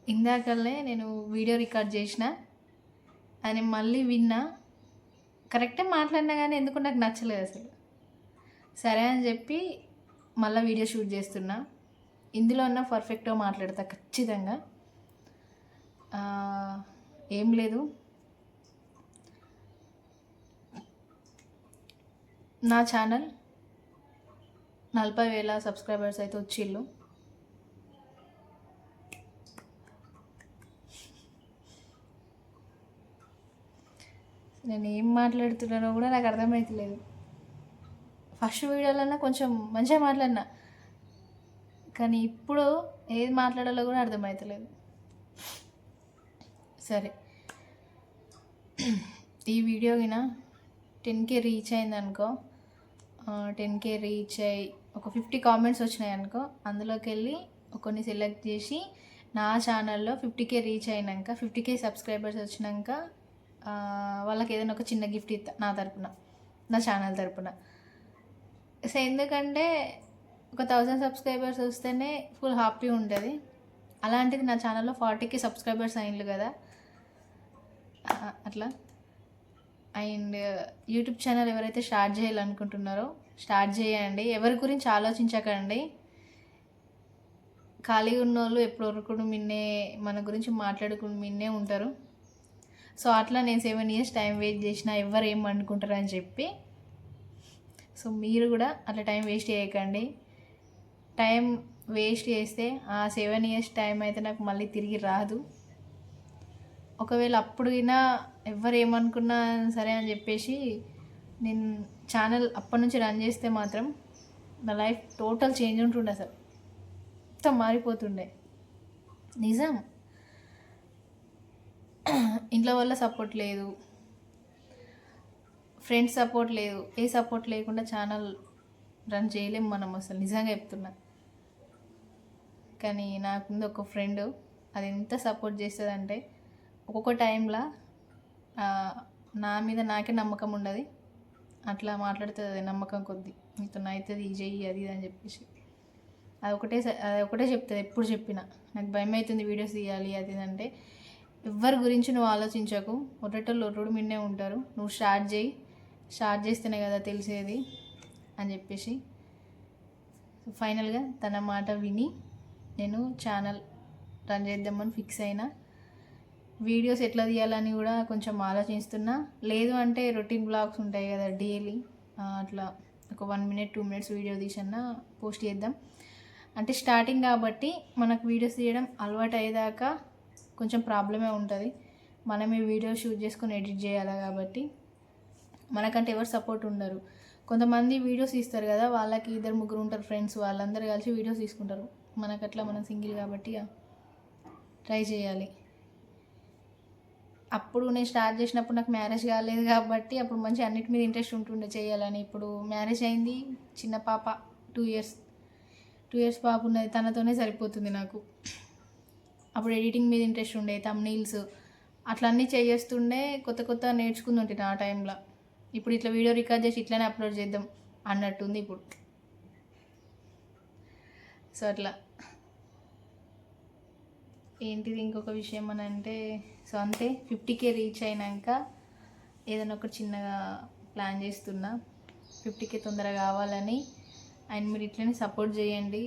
ఇందాకలనే నేను video record చేసిన అని మళ్ళీ విన్నా. కరెక్టే మాట్లాడినా కానీ ఎందుకు నాకు నచ్చలేదు అసలు. సరే అని చెప్పి మళ్ళీ వీడియో షూట్ చేస్తున్నా. ఇందులో ఉన్న పర్ఫెక్ట్గా మాట్లాడతా ఖచ్చితంగా. ఏం లేదు, నా ఛానల్ 40,000 సబ్స్క్రైబర్స్ అయితే వచ్చిళ్ళు. నేను ఏం మాట్లాడుతున్నానో కూడా నాకు అర్థమవుతలేదు. ఫస్ట్ వీడియోలన్నా కొంచెం మంచిగా మాట్లాడినా, కానీ ఇప్పుడు ఏది మాట్లాడాలో కూడా అర్థమవుతలేదు. సరే, ఈ వీడియో కినా 10K రీచ్ అయింది అనుకో, 10K రీచ్ అయ్యి ఒక 50 కామెంట్స్ వచ్చినాయి అనుకో, అందులోకి వెళ్ళి కొన్ని సెలెక్ట్ చేసి నా ఛానల్లో 50K రీచ్ అయినాక, 50K సబ్స్క్రైబర్స్ వచ్చినాక వాళ్ళకి ఏదైనా ఒక చిన్న గిఫ్ట్ ఇస్తా నా తరపున, నా ఛానల్ తరపున. సో ఎందుకంటే ఒక 1000 సబ్స్క్రైబర్స్ వస్తేనే ఫుల్ హ్యాపీ ఉంటుంది. అలాంటిది నా ఛానల్లో 40K సబ్స్క్రైబర్స్ అయిండ్రు కదా, అట్లా. అండ్ యూట్యూబ్ ఛానల్ ఎవరైతే స్టార్ట్ చేయాలనుకుంటున్నారో స్టార్ట్ చేయండి. ఎవరి గురించి ఆలోచించకండి. ఖాళీగా ఉన్న వాళ్ళు ఎప్పటివరకు మన గురించి మాట్లాడుకుని మిన్నే ఉంటారు. సో అట్లా నేను 7 years టైం వేస్ట్ చేసినా ఎవరు ఏం అనుకుంటారు అని చెప్పి. సో మీరు కూడా అట్లా టైం వేస్ట్ చేయకండి. టైం వేస్ట్ చేస్తే ఆ 7 years టైం అయితే నాకు మళ్ళీ తిరిగి రాదు. ఒకవేళ అప్పుడైనా ఎవరు ఏమనుకున్నా సరే అని చెప్పేసి నేను ఛానల్ అప్పటి నుంచి రన్ చేస్తే మాత్రం నా లైఫ్ టోటల్ చేంజ్ ఉంటుండే. అసలు మొత్తం మారిపోతుండే, నిజం. ఇంట్లో వల్ల సపోర్ట్ లేదు, ఫ్రెండ్స్ సపోర్ట్ లేదు, ఏ సపోర్ట్ లేకుండా ఛానల్ రన్ చేయలేము మనం, అసలు నిజంగా చెప్తున్నా. కానీ నాకుంది ఒక ఫ్రెండ్, అది ఎంత సపోర్ట్ చేస్తుందంటే ఒక్కొక్క టైంలో నా మీద నాకే నమ్మకం ఉండదు, అట్లా మాట్లాడుతుంది అది నమ్మకం కొద్దీ, నీతో అవుతుంది ఈ చెయ్యి అది అని చెప్పేసి. అది ఒకటే చెప్తుంది ఎప్పుడు చెప్పినా. నాకు భయం అవుతుంది వీడియోస్ తీయాలి అది అంటే, ఎవరి గురించి నువ్వు ఆలోచించకు, ఒర్రెటోళ్ళు ఒర్రుడు మిన్నే ఉంటారు, నువ్వు స్టార్ట్ చేస్తేనే కదా తెలిసేది అని చెప్పేసి. ఫైనల్గా తన మాట విని నేను ఛానల్ రన్ చేద్దామని ఫిక్స్ అయినా. వీడియోస్ ఎట్లా తీయాలని కూడా కొంచెం ఆలోచిస్తున్నా. లేదు అంటే రొటీన్ బ్లాగ్స్ ఉంటాయి కదా డైలీ, అట్లా ఒక 1 minute 2 minutes వీడియో తీసన్నా పోస్ట్ చేద్దాం. అంటే స్టార్టింగ్ కాబట్టి మనకు వీడియోస్ తీయడం అలవాటు అయ్యేదాకా కొంచెం ప్రాబ్లమే ఉంటుంది. మనమే వీడియో షూట్ చేసుకొని ఎడిట్ చేయాలి కాబట్టి మనకంటే ఎవరు సపోర్ట్ ఉండరు. కొంతమంది వీడియోస్ తీస్తారు కదా, వాళ్ళకి 2-3 ఉంటారు ఫ్రెండ్స్, వాళ్ళందరూ కలిసి వీడియోస్ తీసుకుంటారు. మనకట్లా మనం సింగిల్ కాబట్టి ట్రై చేయాలి. అప్పుడు నేను స్టార్ట్ చేసినప్పుడు నాకు మ్యారేజ్ కాలేదు కాబట్టి అప్పుడు మంచి అన్నిటి మీద ఇంట్రెస్ట్ ఉంటుండే చేయాలని. ఇప్పుడు మ్యారేజ్ అయింది, చిన్న పాప 2 years పాప ఉన్నది, తనతోనే సరిపోతుంది నాకు. అప్పుడు ఎడిటింగ్ మీద ఇంట్రెస్ట్ ఉండే, థంబ్నెయిల్స్ అట్లా అన్నీ చేస్తుండే, కొత్త నేర్చుకుంది ఆ టైంలో. ఇప్పుడు ఇట్లా వీడియో రికార్డ్ చేసి ఇట్లానే అప్లోడ్ చేద్దాం అన్నట్టుంది ఇప్పుడు. సో అట్లా. ఏంటిది ఇంకొక విషయం అని అంటే, సో అంతే, 50K రీచ్ అయినాక ఏదైనా ఒకటి చిన్నగా ప్లాన్ చేస్తున్నా. 50K తొందరగా కావాలని. అండ్ మీరు ఇట్లనే సపోర్ట్ చేయండి.